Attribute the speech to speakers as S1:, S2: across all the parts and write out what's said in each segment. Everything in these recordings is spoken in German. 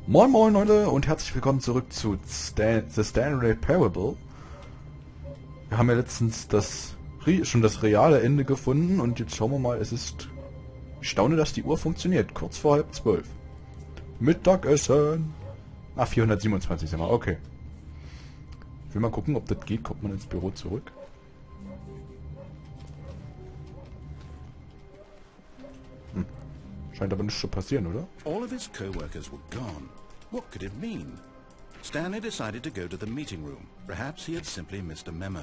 S1: Moin moin Leute und herzlich willkommen zurück zu The Stanley Parable. Wir haben ja letztens schon das reale Ende gefunden und jetzt schauen wir mal, ich staune, dass die Uhr funktioniert, kurz vor 11:30. Mittagessen. 427 sind wir, okay. Ich will mal gucken, ob das geht, kommt man ins Büro zurück. Scheint aber nicht zu passieren, oder?
S2: All of his co-workers were gone. What could it mean? Stanley decided to go to the meeting room. Perhaps he had simply missed a memo.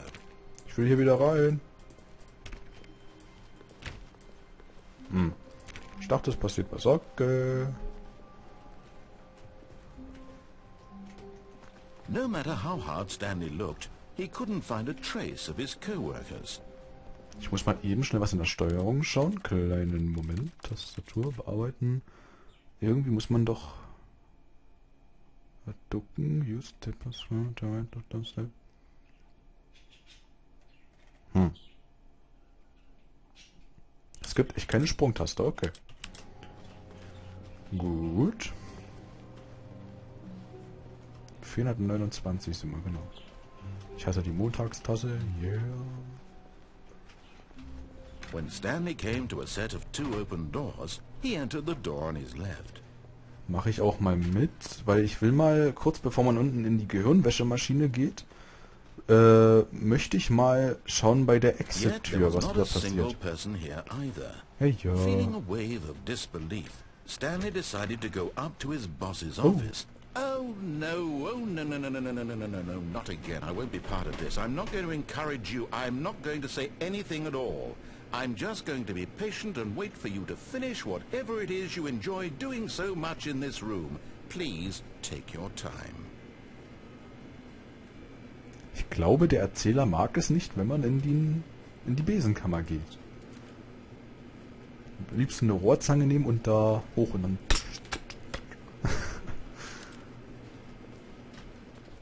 S1: Ich will hier wieder rein. Ich dachte, es passiert was. Okay.
S2: No matter how hard Stanley looked, he couldn't find a trace of his co-workers.
S1: Ich muss mal eben schnell was in der Steuerung schauen. Kleinen Moment. Tastatur bearbeiten. Irgendwie muss man doch ducken. Use the password. Es gibt echt keine Sprungtaste. Okay. Gut. 429 sind wir, genau. Ich hasse die Montagstasse. Yeah.
S2: When Stanley came to a set of 2 open doors, he entered the door on his left.
S1: Mache ich auch mal mit, weil ich will mal, kurz bevor man unten in die Gehirnwäschemaschine geht, möchte ich mal schauen bei der Exit-Tür, was da passiert. Hey, ja.
S2: Feeling a wave of disbelief, Stanley decided to go up to his boss's office. Oh no, no, not again. I won't be part of this. I'm not going to encourage you. I'm not going to say anything at all. I'm just going to be patient and wait for you to finish whatever it is you enjoy doing so much in this room. Please take your time.
S1: Ich glaube, der Erzähler mag es nicht, wenn man in die Besenkammer geht. Am liebsten eine Rohrzange nehmen und da hoch und dann...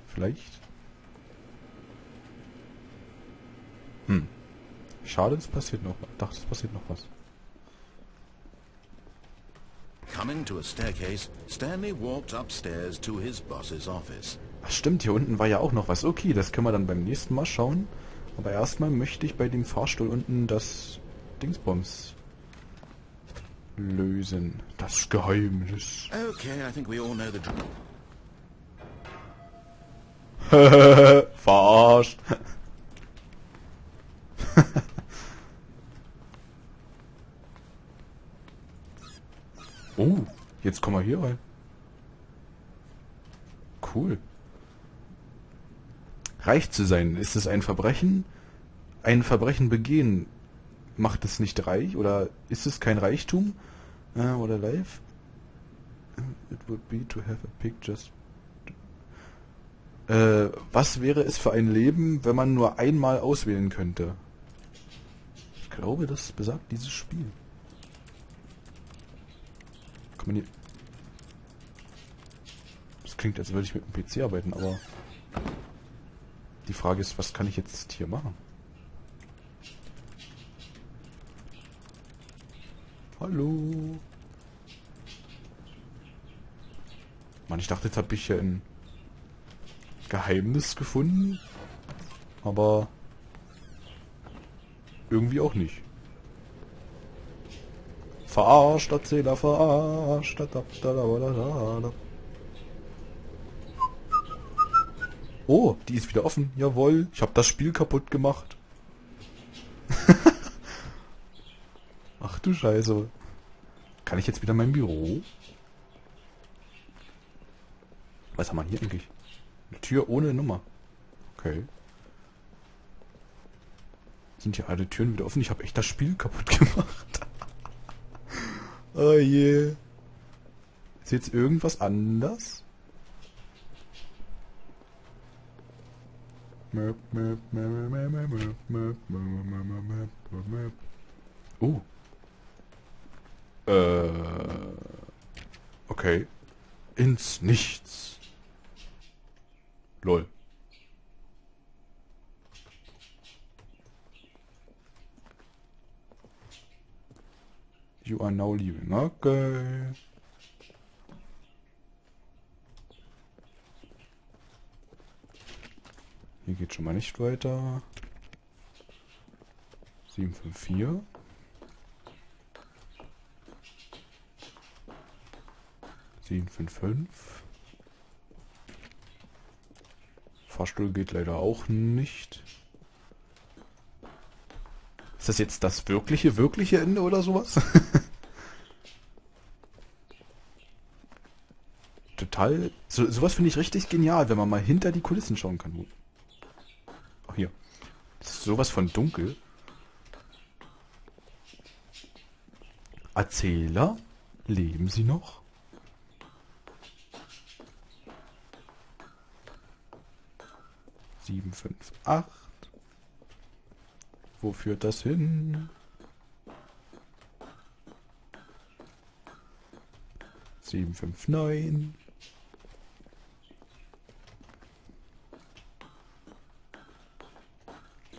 S1: Vielleicht? Schade, es passiert noch was. Ich dachte, es passiert noch was.
S2: Coming to a staircase, Stanley walked upstairs to his boss's office.
S1: Ach stimmt, hier unten war ja auch noch was. Okay, das können wir dann beim nächsten Mal schauen. Aber erstmal möchte ich bei dem Fahrstuhl unten das Dingsbums lösen. Das Geheimnis.
S2: Okay, I think we all know the drill.
S1: Verarscht. Oh, jetzt kommen wir hier rein. Cool. Reich zu sein, ist es ein Verbrechen? Ein Verbrechen begehen macht es nicht reich? Oder ist es kein Reichtum? Oder life? It would be to have a pig just... was wäre es für ein Leben, wenn man nur einmal auswählen könnte? Ich glaube, das besagt dieses Spiel. Kann man hier... Das klingt, als würde ich mit dem PC arbeiten, aber... Die Frage ist, was kann ich jetzt hier machen? Hallo? Mann, ich dachte, jetzt habe ich hier ein Geheimnis gefunden, aber irgendwie auch nicht. Verarscht, Erzähler, verarscht. Oh, die ist wieder offen. Jawohl, ich habe das Spiel kaputt gemacht. Ach du Scheiße. Kann ich jetzt wieder in mein Büro? Was haben wir hier eigentlich? Eine Tür ohne Nummer. Okay. Sind hier alle Türen wieder offen? Ich habe echt das Spiel kaputt gemacht. Oh je. Ist jetzt irgendwas anders? Oh. Okay. Ins Nichts. Lol. You are now leaving. Okay. Hier geht schon mal nicht weiter. 754. Sieben, fünf, fünf. Fahrstuhl geht leider auch nicht. Ist das jetzt das wirkliche Ende oder sowas? Total. Sowas finde ich richtig genial, wenn man mal hinter die Kulissen schauen kann. Ach, hier. Das ist sowas von dunkel. Erzähler? Leben Sie noch? Sieben, fünf, acht. Wo führt das hin? 759.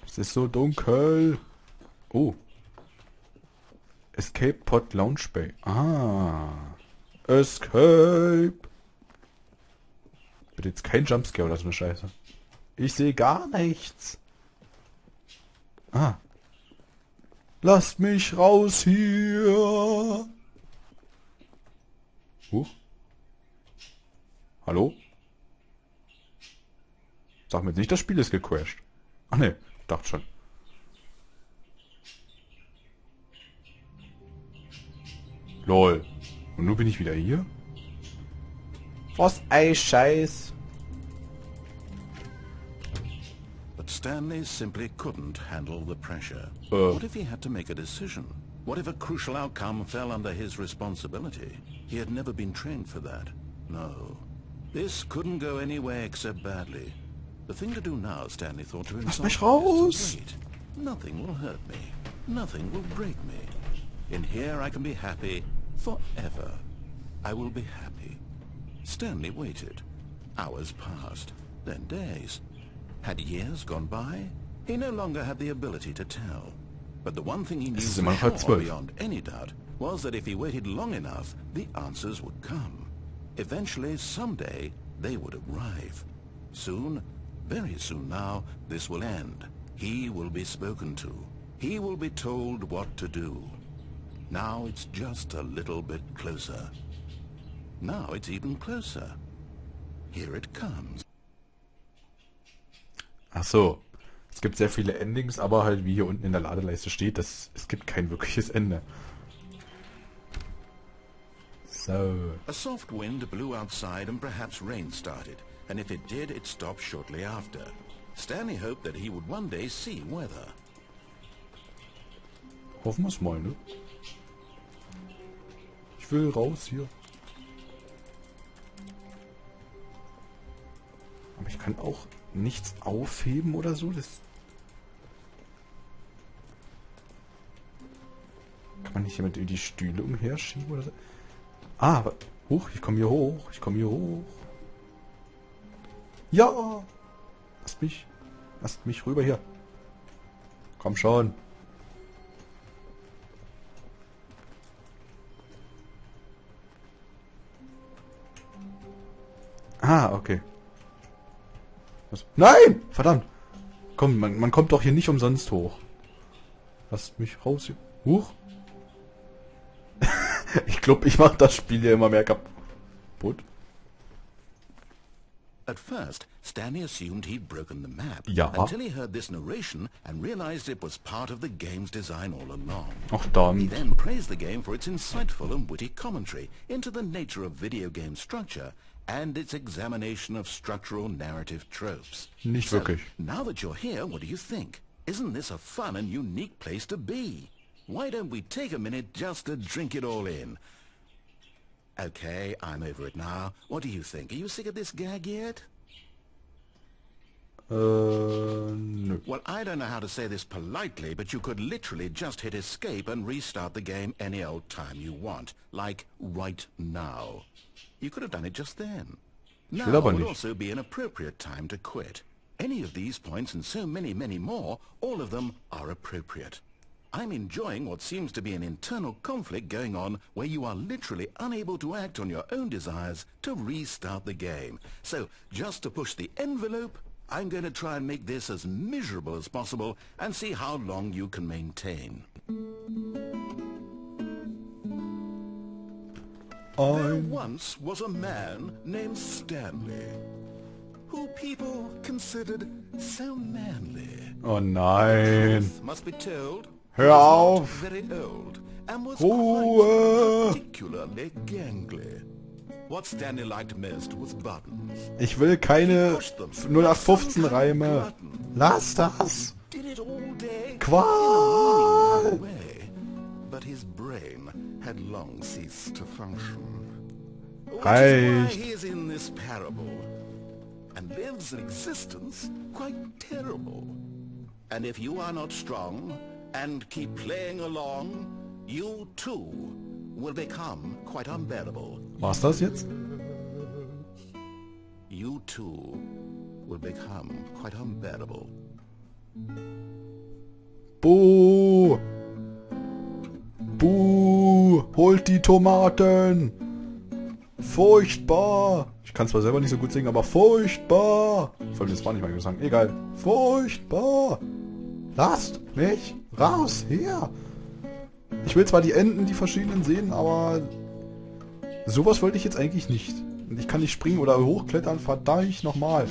S1: Es ist so dunkel. Oh. Escape Pod Lounge Bay. Ah. Escape. Bitte jetzt kein Jumpscare oder so eine Scheiße. Ich sehe gar nichts. Ah. Lasst mich raus hier. Hallo? Sag mir jetzt nicht, das Spiel ist gecrashed. Ach ne, dachte schon. Lol. Und nun bin ich wieder hier? Was ein Scheiß.
S2: But Stanley simply couldn't handle the pressure. What if he had to make a decision? What if a crucial outcome fell under his responsibility? He had never been trained for that. No. This couldn't go anywhere except badly. The thing to do now, Stanley thought to himself,
S1: Lass mich raus.
S2: is to wait. Nothing will hurt me. Nothing will break me. In here I can be happy forever. I will be happy. Stanley waited. Hours passed, then days. Had years gone by? He no longer had the ability to tell. But the one thing he knew for sure, beyond any doubt, was that if he waited long enough, the answers would come. Eventually, someday, they would arrive. Soon, very soon now, this will end. He will be spoken to. He will be told what to do. Now it's just a little bit closer. Now it's even closer. Here it comes.
S1: Ach so. Es gibt sehr viele Endings, aber halt wie hier unten in der Ladeleiste steht, es gibt kein wirkliches Ende. So.
S2: A soft wind blew outside and perhaps rain started, and if it did, it stopped shortly after. Stanley hoped that he would one day see weather.
S1: Hoffen wir es mal, ne? Ich will raus hier. Aber ich kann auch nichts aufheben oder so. Das kann man nicht hier mit die Stühle umherschieben oder so? Ah, aber hoch, ich komme hier hoch. Ich komme hier hoch. Ja! Lasst mich rüber hier. Komm schon. Ah, okay. Was? Nein! Verdammt! Komm, man kommt doch hier nicht umsonst hoch. Lasst mich raus hier. Huch! Ich glaube, ich mache das Spiel ja immer mehr kaputt.
S2: At first, Stanley assumed he'd broken the map,
S1: Ja.
S2: until he heard this narration and realized it was part of the game's design all along.
S1: Ach
S2: He
S1: dann.
S2: then praised the game for its insightful and witty commentary into the nature of video game structure and its examination of structural narrative tropes.
S1: Nicht wirklich.
S2: Now that you're here, what do you think? Isn't this a fun and unique place to be? Why don't we take a minute just to drink it all in? Okay, I'm over it now. What do you think? Are you sick of this gag yet?
S1: Nö.
S2: Well, I don't know how to say this politely, but you could literally just hit escape and restart the game any old time you want. Like, right now. You could have done it just then. Now
S1: aber
S2: would
S1: nicht.
S2: also be an appropriate time to quit. Any of these points and so many, many more, all of them are appropriate. I'm enjoying what seems to be an internal conflict going on where you are literally unable to act on your own desires to restart the game. So, just to push the envelope, I'm going to try and make this as miserable as possible and see how long you can maintain. There once was a man named Stanley, who people considered so manly.
S1: Oh nein.
S2: Truth must be told,
S1: Hör auf.
S2: very old, and was
S1: Ruhe.
S2: quite particularly gangly. What Stanley liked most was buttons.
S1: Ich will keine 0815 Reime. Lass das.
S2: Did it all day
S1: Qual.
S2: in a meaningful way, but his brain had long ceased to function. Which is why
S1: Reicht.
S2: he is in this parable and lives an existence quite terrible. And if you are not strong and keep playing along, you too will become quite unbearable.
S1: War's das jetzt?
S2: You too will become quite unbearable.
S1: Buh. Buh. Holt die Tomaten. Furchtbar. Ich kann zwar selber nicht so gut singen, aber furchtbar. Vor allem, das war nicht mein Gesang. Egal. Furchtbar. Lasst mich raus. Hier. Ich will zwar die Enden, die verschiedenen sehen, aber sowas wollte ich jetzt eigentlich nicht. Und ich kann nicht springen oder hochklettern, verdammt nochmal.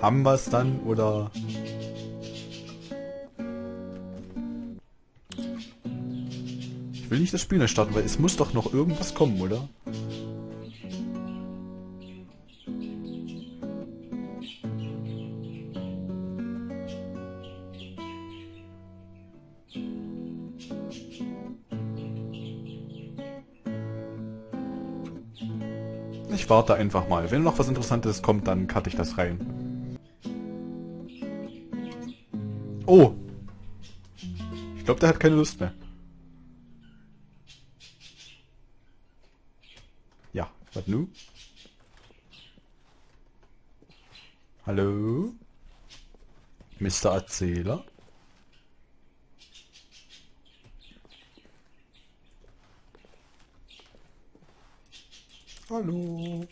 S1: Haben wir es dann, oder? Ich will nicht das Spiel neu starten, weil es muss doch noch irgendwas kommen, oder? Ich warte einfach mal. Wenn noch was Interessantes kommt, dann cutte ich das rein. Oh! Ich glaube, der hat keine Lust mehr. Ja, was nu? Hallo? Mr. Erzähler? Hallo?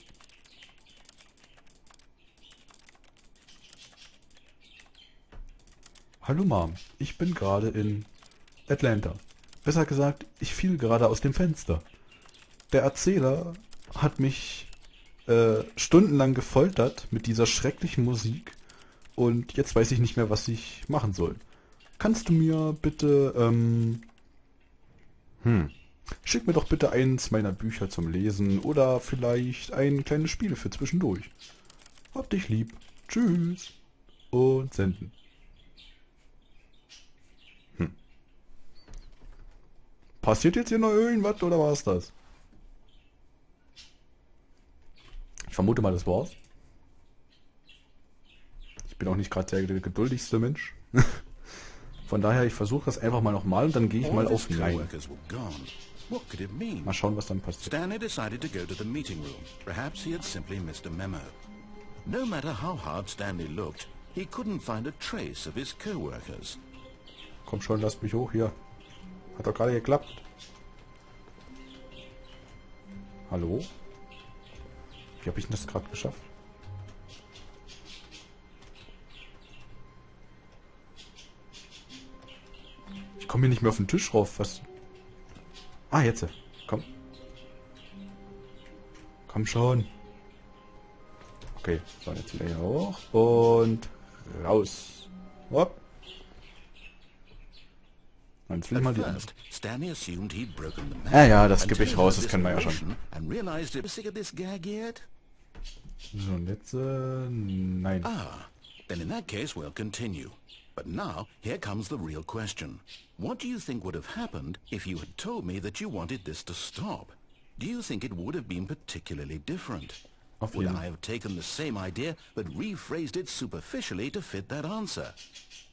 S1: Hallo Mom, ich bin gerade in Atlanta. Besser gesagt, ich fiel gerade aus dem Fenster. Der Erzähler hat mich stundenlang gefoltert mit dieser schrecklichen Musik und jetzt weiß ich nicht mehr, was ich machen soll. Kannst du mir bitte, schick mir doch bitte eins meiner Bücher zum Lesen oder vielleicht ein kleines Spiel für zwischendurch. Hab dich lieb. Tschüss. Und senden. Passiert jetzt hier noch irgendwas oder war's das? Ich vermute mal, das war's. Ich bin auch nicht gerade der geduldigste Mensch. Von daher, ich versuche das einfach mal nochmal und dann gehe ich mal auf Nein. Mal schauen, was dann passiert.
S2: Stanley decided to go to the meeting room. Perhaps he had simply missed a memo. No matter how hard Stanley looked, he couldn't find a trace of his co-workers.
S1: Komm schon, lass mich hoch hier. Hat doch gerade geklappt. Hallo? Wie habe ich denn das gerade geschafft? Ich komme hier nicht mehr auf den Tisch rauf. Was? Ah, jetzt. Komm. Komm schon. Okay, so, jetzt wieder hier hoch. Und raus. Hopp. Jetzt will ich mal die andere. Ja, das gebe ich raus, das kennen wir ja schon. So, und jetzt, nein.
S2: Ah, then in that case we'll continue. But now, here comes the real question. What do you think would have happened if you had told me that you wanted this to stop? Do you think it would have been particularly different? Would I have taken the same idea but rephrased it superficially to fit that answer?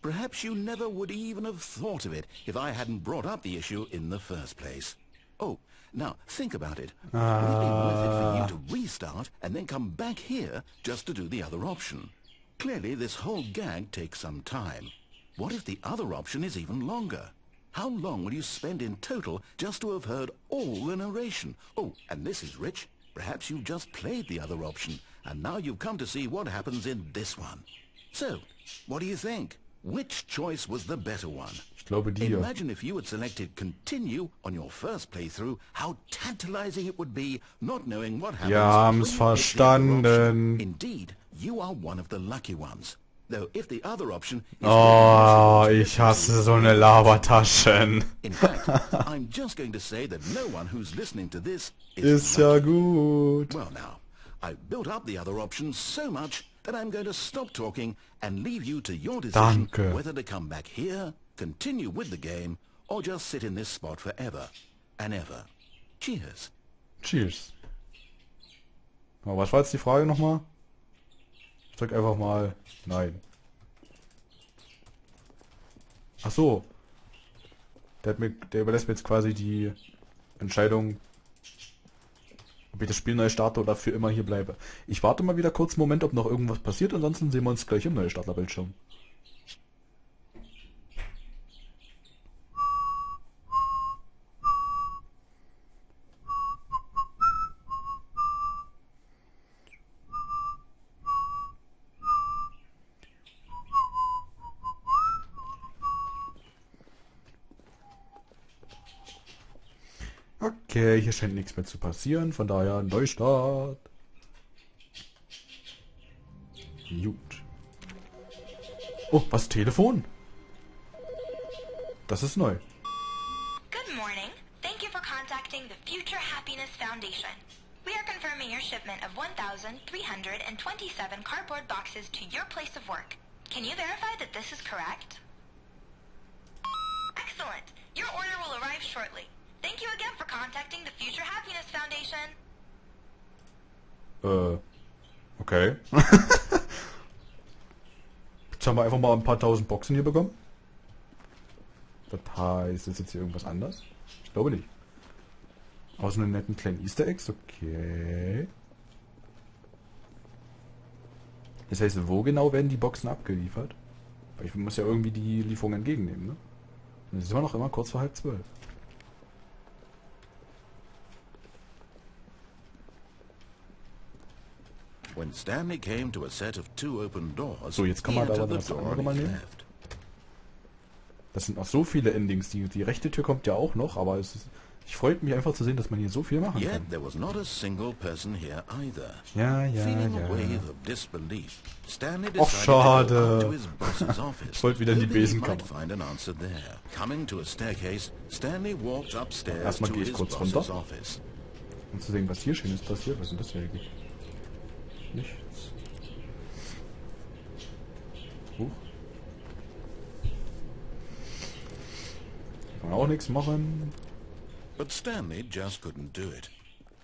S2: Perhaps you never would even have thought of it if I hadn't brought up the issue in the first place. Oh, now think about it. Would it be worth it for you to restart and then come back here just to do the other option? Clearly this whole gag takes some time. What if the other option is even longer? How long will you spend in total just to have heard all the narration? Oh, and this is rich. Perhaps you've just played the other option, and now you've come to see what happens in this one. So, what do you think? Which choice was the better one?
S1: Ich glaube dir.
S2: Imagine if you had selected continue on your first playthrough, how tantalizing it would be not knowing what happens.
S1: Wir haben's verstanden.
S2: Indeed, you are one of the lucky ones. Though if the other option is
S1: ich hasse so eine Labertaschen.
S2: In fact, I'm just going to say that no one who's listening to this
S1: Ist ja gut.
S2: Well now, I've built up the other options so much that I'm going to stop talking and leave you to your decision whether to come back here, continue with the game, or just sit in this spot forever and ever. Cheers.
S1: Cheers. Aber was war jetzt die Frage nochmal? Ich drück einfach mal nein. Ach so. Der überlässt mir jetzt quasi die Entscheidung, ob ich das Spiel neu starte oder für immer hier bleibe. Ich warte mal wieder kurz einen Moment, ob noch irgendwas passiert, ansonsten sehen wir uns gleich im Neustarterbildschirm. Okay, hier scheint nichts mehr zu passieren, von daher Neustart. Gut. Oh, was? Telefon? Das ist neu.
S3: Good morning. Thank you for contacting the Future Happiness Foundation. We are confirming your shipment of 1,327 cardboard boxes to your place of work. Can you verify that this is correct? Excellent. Your order will arrive shortly. Thank you again for contacting the Future Happiness Foundation.
S1: Okay. Jetzt haben wir einfach mal ein paar tausend Boxen hier bekommen. Das heißt, ist jetzt hier irgendwas anders? Ich glaube nicht. Außer einen netten kleinen Easter Eggs, okay. Das heißt, wo genau werden die Boxen abgeliefert? Weil ich muss ja irgendwie die Lieferung entgegennehmen, ne? Und jetzt sind wir noch immer kurz vor 11:30.
S2: When Stanley came to a set of 2 open doors,
S1: So, jetzt kann man aber das andere mal nehmen. Das sind noch so viele Endings. Die rechte Tür kommt ja auch noch, aber ich freue mich einfach zu sehen, dass man hier so viel machen
S2: Yet
S1: kann.
S2: there was not a single person here either.
S1: Ja.
S2: Feeling a wave of disbelief, Stanley
S1: Och,
S2: decided to go
S1: schade.
S2: up to his boss's office.
S1: Ich wollte wieder in die
S2: hoping he
S1: Besenkammer.
S2: might find an answer there. Coming to a staircase, Stanley walked upstairs
S1: Erstmal
S2: to
S1: gehe ich
S2: his
S1: kurz
S2: boss's
S1: runter.
S2: office.
S1: Um zu sehen, was hier Schönes passiert. Was ist denn das hier eigentlich? Nichts. Huch. Kann man auch nichts machen.
S2: But Stanley just couldn't do it.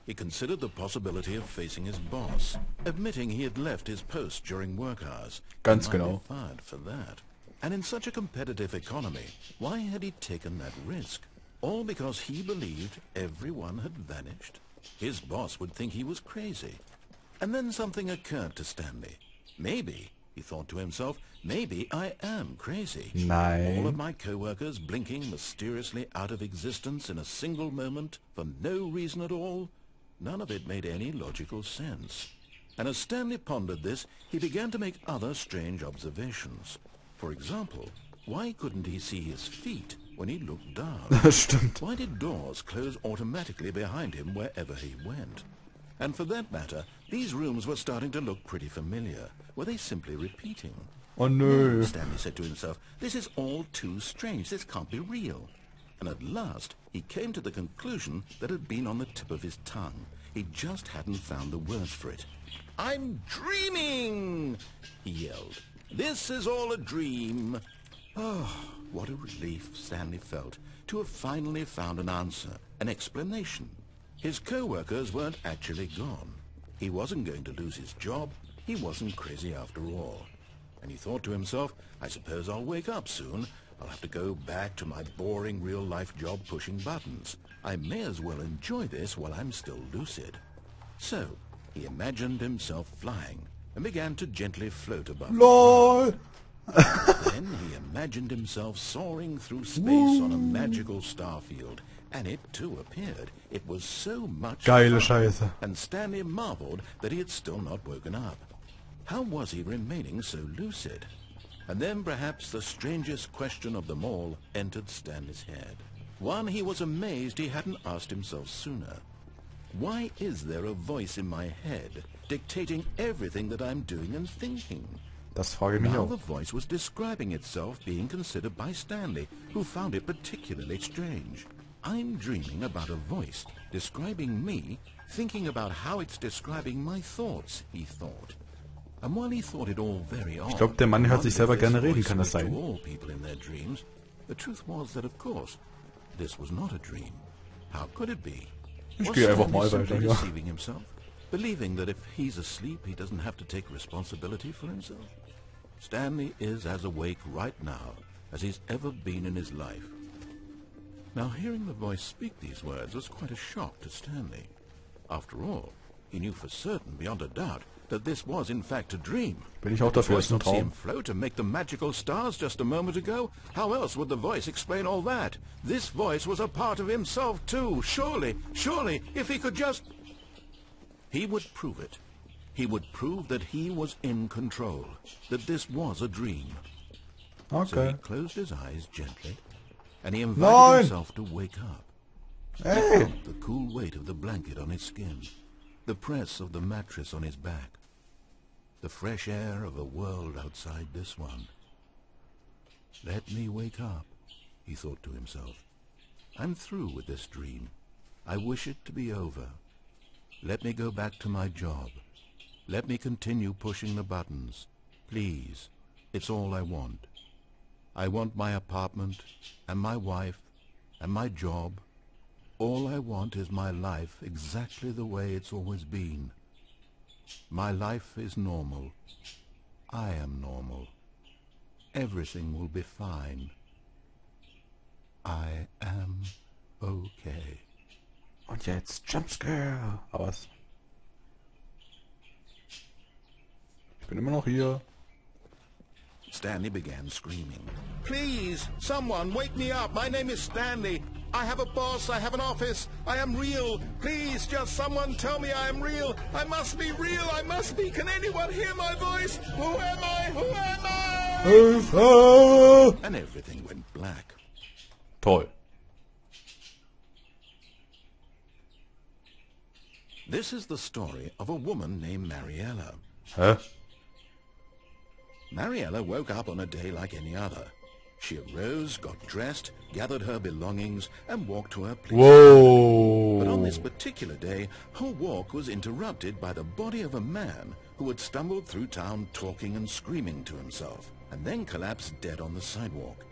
S2: He considered the possibility of facing his boss, admitting he had left his post during work hours.
S1: Ganz
S2: He might
S1: genau.
S2: be fired for that. And in such a competitive economy, why had he taken that risk? All because he believed everyone had vanished? His boss would think he was crazy. And then something occurred to Stanley. Maybe, he thought to himself, maybe I am crazy.
S1: Nein.
S2: All of my co-workers blinking mysteriously out of existence in a single moment for no reason at all. None of it made any logical sense. And as Stanley pondered this, he began to make other strange observations. For example, why couldn't he see his feet when he looked down?
S1: Das stimmt.
S2: Why did doors close automatically behind him wherever he went? And for that matter, these rooms were starting to look pretty familiar. Were they simply repeating?
S1: Oh nö.
S2: Stanley said to himself, this is all too strange. This can't be real. And at last, he came to the conclusion that had been on the tip of his tongue. He just hadn't found the words for it. I'm dreaming, he yelled. This is all a dream. Oh, what a relief Stanley felt to have finally found an answer, an explanation. His co-workers weren't actually gone. He wasn't going to lose his job. He wasn't crazy after all. And he thought to himself, I suppose I'll wake up soon. I'll have to go back to my boring real-life job pushing buttons. I may as well enjoy this while I'm still lucid. So, he imagined himself flying and began to gently float above.
S1: LOL!
S2: Then he imagined himself soaring through space on a magical star field, and it too appeared. It was so much
S1: Geile
S2: fun,
S1: Scheiße.
S2: and Stanley marveled that he had still not woken up. How was he remaining so lucid? And then perhaps the strangest question of them all entered Stanley's head. One he was amazed he hadn't asked himself sooner. Why is there a voice in my head dictating everything that I'm doing and thinking?
S1: Das frage ich mich
S2: Now
S1: auch.
S2: the voice was describing itself being considered by Stanley, who found it particularly strange. I'm dreaming about a voice describing me, thinking about how it's describing my thoughts, he thought. And while he thought it all very odd,
S1: Ich glaube, der Mann hört sich selber gerne reden,
S2: voice
S1: kann das
S2: spoke
S1: sein?
S2: to all people in their dreams, the truth was that, of course, this was not a dream. How could it be?
S1: Ich
S2: Was
S1: gehe einfach
S2: Stanley
S1: mal
S2: simply
S1: weiter, ja.
S2: deceiving himself, believing that if he's asleep, he doesn't have to take responsibility for himself? Stanley is as awake right now as he's ever been in his life. Now, hearing the voice speak these words was quite a shock to Stanley. After all, he knew for certain, beyond a doubt, that this was in fact a dream.
S1: Bin ich auch dafür,
S2: Voice
S1: ist ein
S2: not see him
S1: Traum.
S2: float and make the magical stars just a moment ago? How else would the voice explain all that? This voice was a part of himself too. Surely, if he could just... He would prove it. He would prove that he was in control, that this was a dream. So he
S1: Okay.
S2: closed his eyes gently, and he invited
S1: Nein!
S2: himself to wake up. He
S1: Hey!
S2: felt the cool weight of the blanket on his skin, the press of the mattress on his back, the fresh air of a world outside this one. Let me wake up, he thought to himself. I'm through with this dream. I wish it to be over. Let me go back to my job. Let me continue pushing the buttons. Please, it's all I want. I want my apartment, and my wife, and my job. All I want is my life exactly the way it's always been. My life is normal. I am normal. Everything will be fine. I am okay.
S1: Und jetzt Jumpscare. Aber was? Ich bin immer noch hier.
S2: Stanley began screaming. Please, someone, wake me up. My name is Stanley. I have a boss. I have an office. I am real. Please, just someone tell me I am real. I must be real. I must be. Can anyone hear my voice? Who am I? Who am I?
S1: Hilfe!
S2: And everything went black.
S1: Toll.
S2: This is the story of a woman named Mariella.
S1: Hä?
S2: Mariella woke up on a day like any other. She arose, got dressed, gathered her belongings, and walked to her place.
S1: Whoa!
S2: But on this particular day, her walk was interrupted by the body of a man who had stumbled through town talking and screaming to himself, and then collapsed dead on the sidewalk.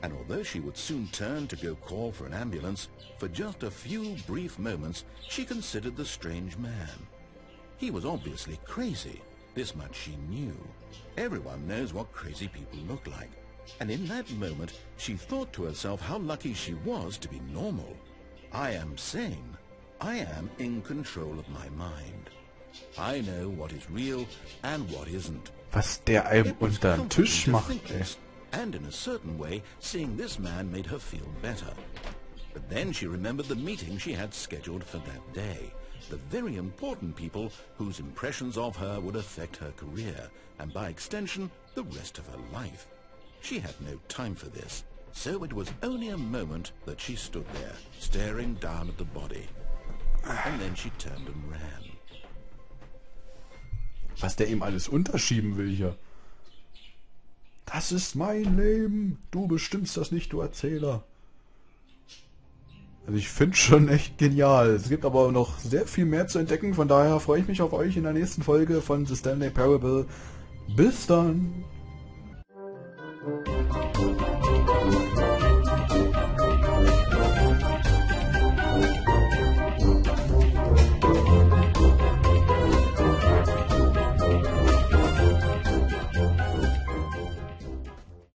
S2: And although she would soon turn to go call for an ambulance, for just a few brief moments she considered the strange man. He was obviously crazy. This much she knew. Everyone knows what crazy people look like. And in that moment, she thought to herself how lucky she was to be normal. I am sane. I am in control of my mind. I know what is real and what isn't.
S1: Was der einem
S2: It was
S1: unter den
S2: comforting
S1: Tisch
S2: to
S1: macht,
S2: think
S1: ey.
S2: this, and in a certain way, seeing this man made her feel better. But then she remembered the meeting she had scheduled for that day. The very important people whose impressions of her would affect her career, and by extension, the rest of her life. She had no time for this, so it was only a moment that she stood there, staring down at the body. And then she turned and ran.
S1: Was der ihm alles unterschieben will hier. Das ist mein Leben. Du bestimmst das nicht, du Erzähler. Also ich finde schon echt genial. Es gibt aber noch sehr viel mehr zu entdecken. Von daher freue ich mich auf euch in der nächsten Folge von The Stanley Parable. Bis dann.